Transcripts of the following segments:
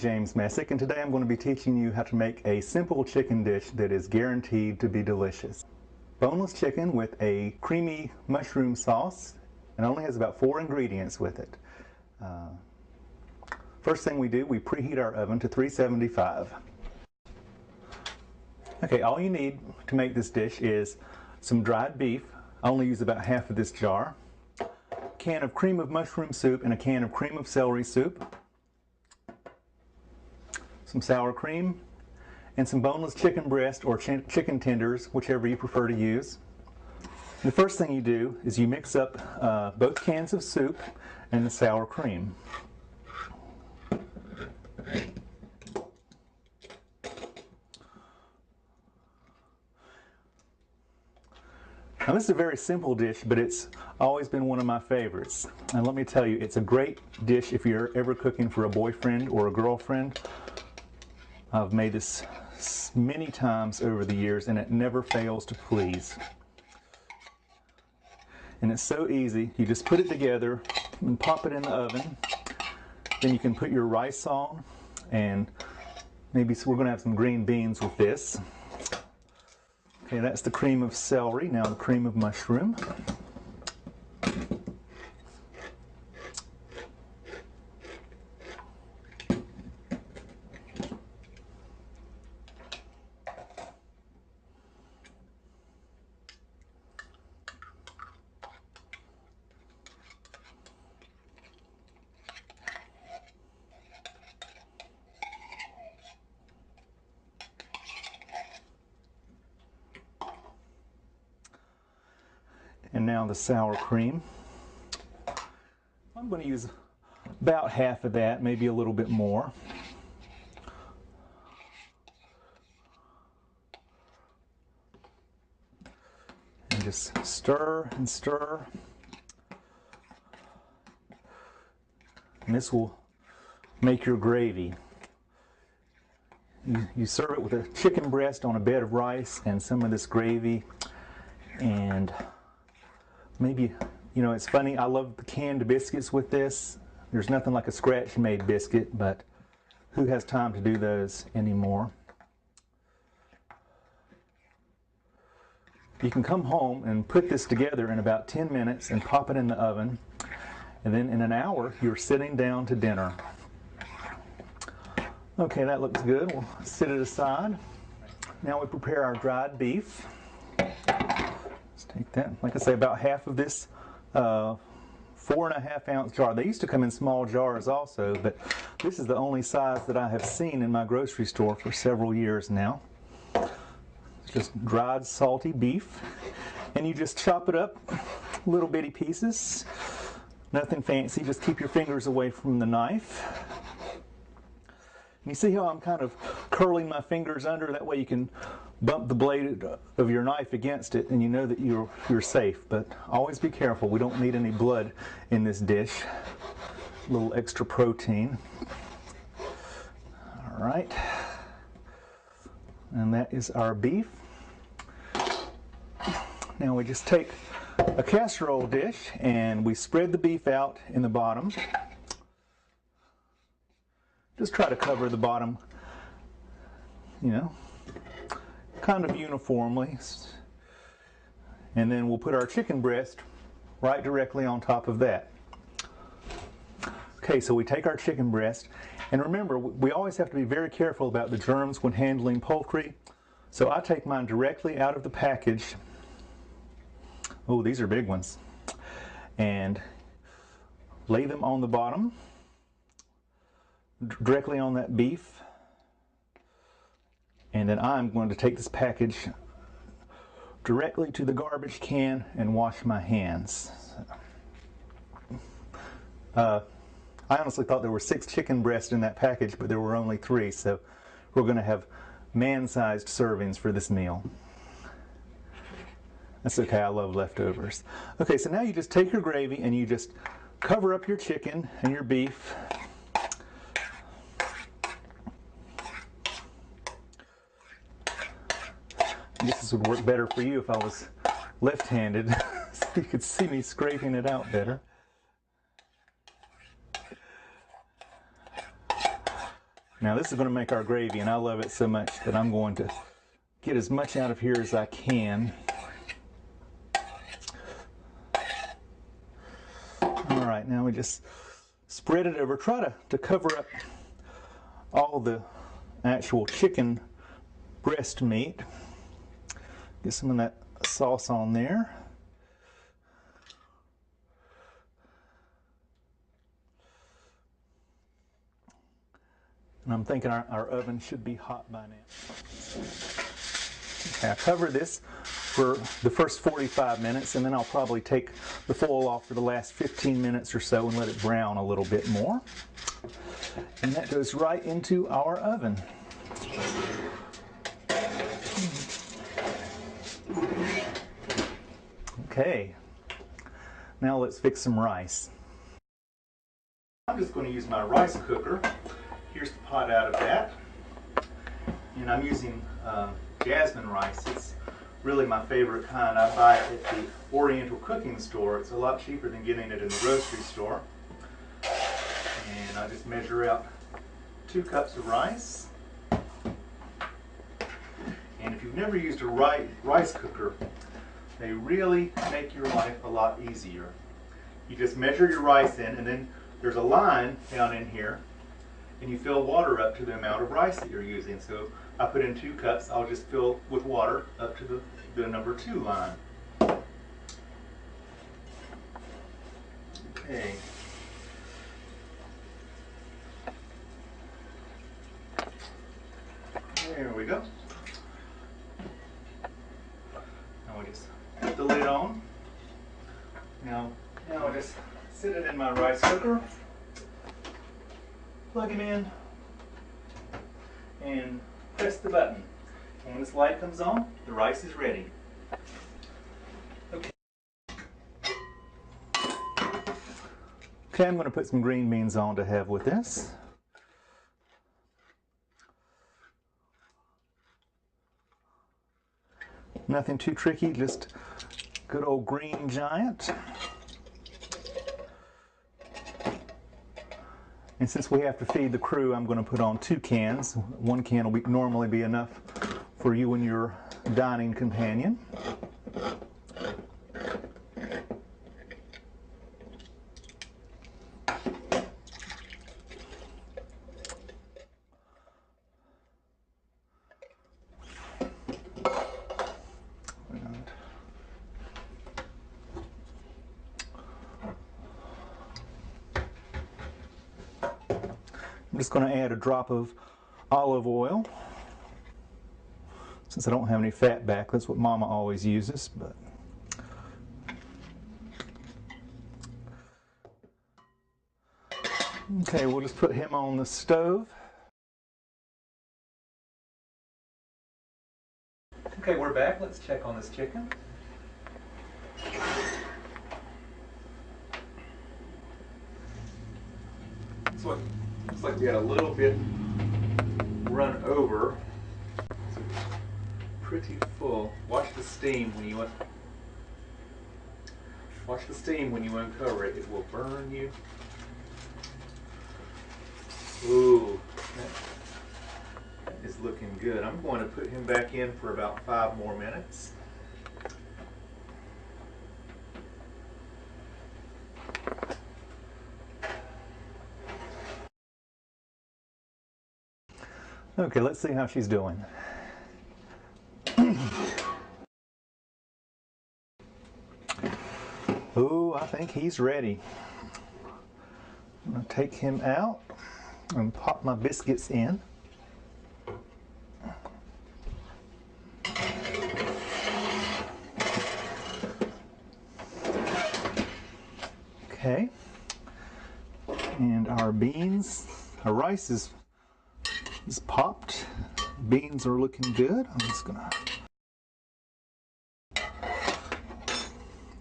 James Messick, and today I'm going to be teaching you how to make a simple chicken dish that is guaranteed to be delicious. Boneless chicken with a creamy mushroom sauce, and only has about 4 ingredients with it. First thing we do, we preheat our oven to 375. Okay, all you need to make this dish is some dried beef. I only use about half of this jar. A can of cream of mushroom soup and a can of cream of celery soup. Some sour cream, and some boneless chicken breast or chicken tenders, whichever you prefer to use. The first thing you do is you mix up both cans of soup and the sour cream. Now this is a very simple dish, but it's always been one of my favorites. And let me tell you, it's a great dish if you're ever cooking for a boyfriend or a girlfriend. I've made this many times over the years and it never fails to please. And it's so easy. You just put it together and pop it in the oven. Then you can put your rice on, and maybe we're going to have some green beans with this. Okay, that's the cream of celery. Now the cream of mushroom. And now the sour cream. I'm going to use about half of that, maybe a little bit more. And just stir and stir. And this will make your gravy. You serve it with a chicken breast on a bed of rice and some of this gravy, and maybe, you know, it's funny, I love the canned biscuits with this. There's nothing like a scratch-made biscuit, but who has time to do those anymore? You can come home and put this together in about 10 minutes and pop it in the oven, and then in an hour you're sitting down to dinner. Okay, that looks good. We'll set it aside. Now we prepare our dried beef. Take that, like I say, about half of this 4.5 ounce jar. They used to come in small jars also, but this is the only size that I have seen in my grocery store for several years now. It's just dried salty beef, and you just chop it up little bitty pieces. Nothing fancy, just keep your fingers away from the knife. And you see how I'm kind of curling my fingers under? That way you can bump the blade of your knife against it and you know that you're safe. But always be careful. We don't need any blood in this dish. A little extra protein. All right. And that is our beef. Now we just take a casserole dish and we spread the beef out in the bottom. Just try to cover the bottom, you know, kind of uniformly. And then we'll put our chicken breast right directly on top of that. Okay, so we take our chicken breast, and remember, we always have to be very careful about the germs when handling poultry. So I take mine directly out of the package. Oh, these are big ones. And lay them on the bottom, directly on that beef. And then I'm going to take this package directly to the garbage can and wash my hands. I honestly thought there were 6 chicken breasts in that package, but there were only 3, so we're going to have man-sized servings for this meal. That's okay, I love leftovers. Okay, so now you just take your gravy and you just cover up your chicken and your beef. This would work better for you if I was left-handed, so you could see me scraping it out better. Now this is going to make our gravy, and I love it so much that I'm going to get as much out of here as I can. All right, now we just spread it over. Try to cover up all the actual chicken breast meat. Get some of that sauce on there. And I'm thinking our oven should be hot by now. Okay, I cover this for the first 45 minutes, and then I'll probably take the foil off for the last 15 minutes or so and let it brown a little bit more. And that goes right into our oven. Okay, now let's fix some rice. I'm just going to use my rice cooker. Here's the pot out of that. And I'm using jasmine rice. It's really my favorite kind. I buy it at the Oriental Cooking Store. It's a lot cheaper than getting it in the grocery store. And I just measure out 2 cups of rice. And if you've never used a rice cooker, they really make your life a lot easier. You just measure your rice in, and then there's a line down in here, and you fill water up to the amount of rice that you're using. So I put in 2 cups, I'll just fill with water up to the number 2 line. Okay. There we go. Now we just put the lid on. Now I just sit it in my rice cooker, plug him in, and press the button. And when this light comes on, the rice is ready. Okay, I'm going to put some green beans on to have with this. Nothing too tricky, just good old green giant. And since we have to feed the crew, I'm going to put on 2 cans. 1 can will normally be enough for you and your dining companion. I'm just going to add a drop of olive oil. Since I don't have any fat back, that's what Mama always uses. But okay, we'll just put him on the stove. Okay, we're back. Let's check on this chicken. So looks like we had a little bit run over. So pretty full. Watch the steam when you uncover it. It will burn you. Ooh, that is looking good. I'm going to put him back in for about 5 more minutes. Okay, let's see how she's doing. Oh, I think he's ready. I'm going to take him out and pop my biscuits in. Okay. And our beans, our rice is popped. Beans are looking good. I'm just gonna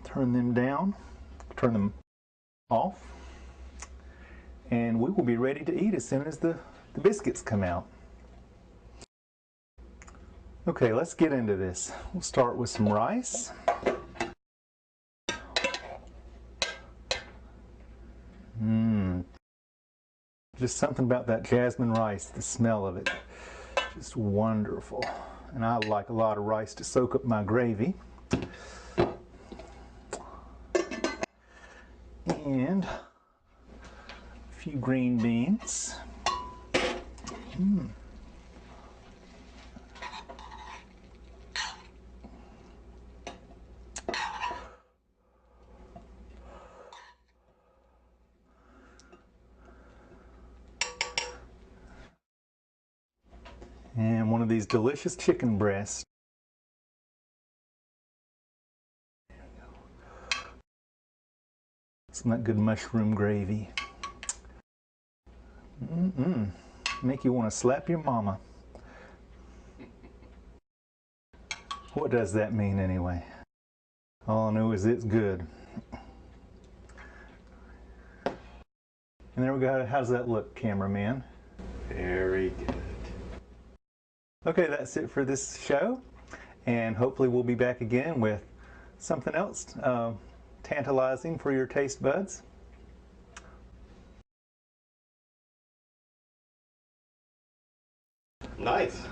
turn them down, turn them off, and we will be ready to eat as soon as the biscuits come out. Okay, let's get into this. We'll start with some rice. Just something about that jasmine rice, the smell of it, just wonderful. And I like a lot of rice to soak up my gravy. And a few green beans. And one of these delicious chicken breasts. Some of that good mushroom gravy. Make you want to slap your mama. What does that mean anyway? All I know is it's good. And there we go. How does that look, cameraman? Very good. Okay, that's it for this show. And hopefully we'll be back again with something else tantalizing for your taste buds. Nice.